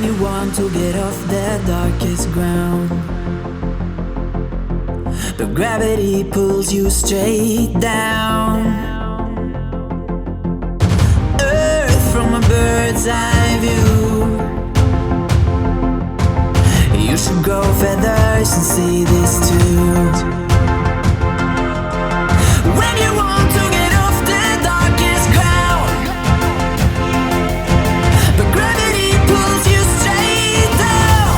you want to get off the darkest ground, but gravity pulls you straight down. Earth from a bird's eye view. You should grow feathers and see this too. When you want to get off the darkest ground, but gravity pulls you straight down.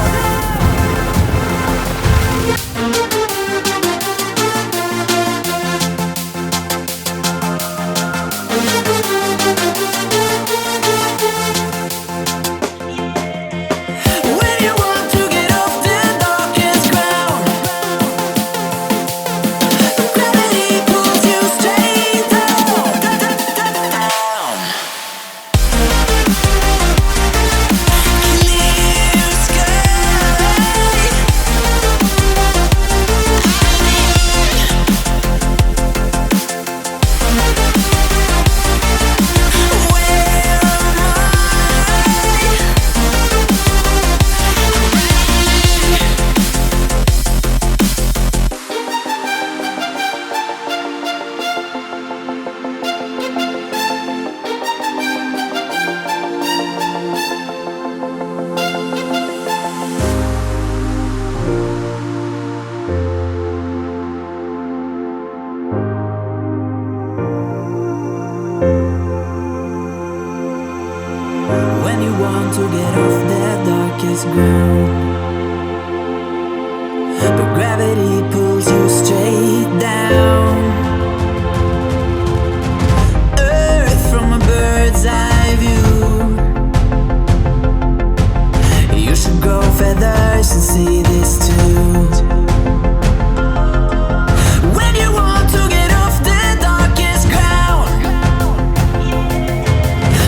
When you want to get off the darkest ground, but gravity pulls you straight down, down. Clear sky. Where am I? When you want to get off the darkest ground, but gravity pulls you straight down. Earth from a bird's eye view. You should grow feathers and see this too. When you want to get off the darkest ground,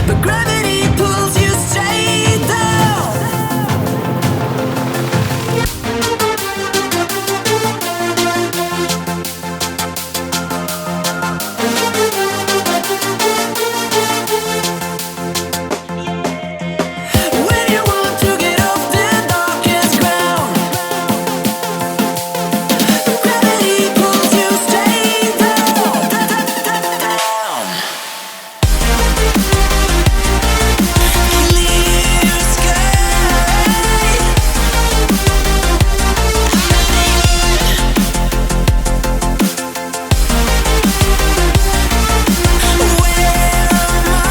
but gravity pulls you straight down. When you want to get off the darkest ground, but gravity pulls you straight down, down. Clear sky. Where am I?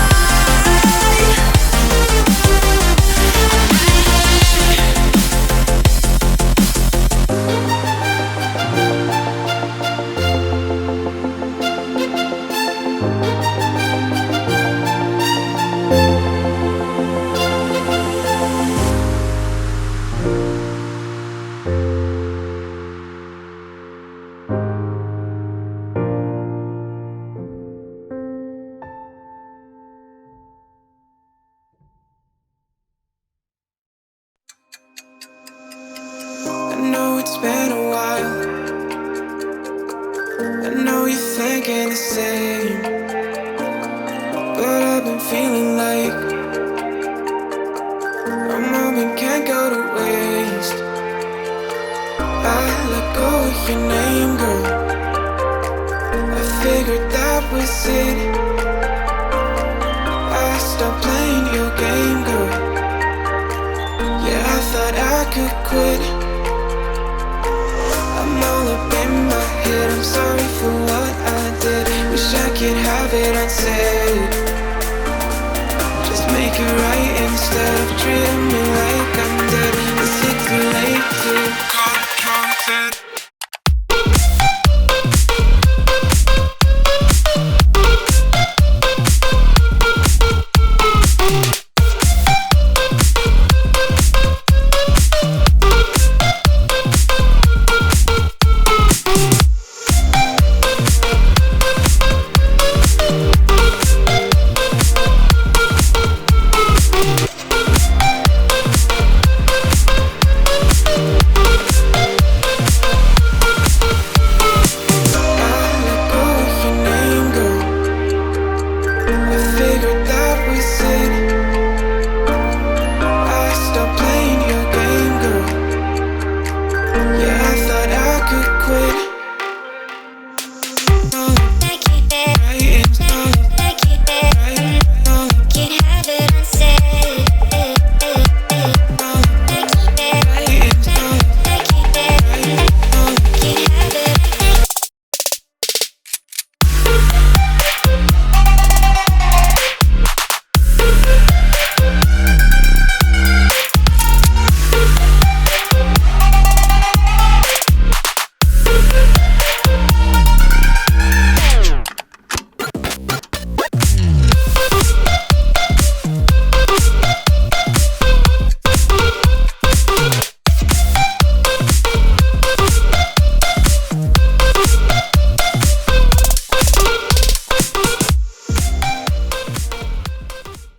I know it's been a while. I know you're thinking the same, but I've been feeling like a moment can't go to waste. I let go of your name, girl. I figured that was it. I stopped playing your game, girl. Yeah, I thought I could quit. I'm all up in my head, I'm sorry for what I did. Wish I could have it unsaid.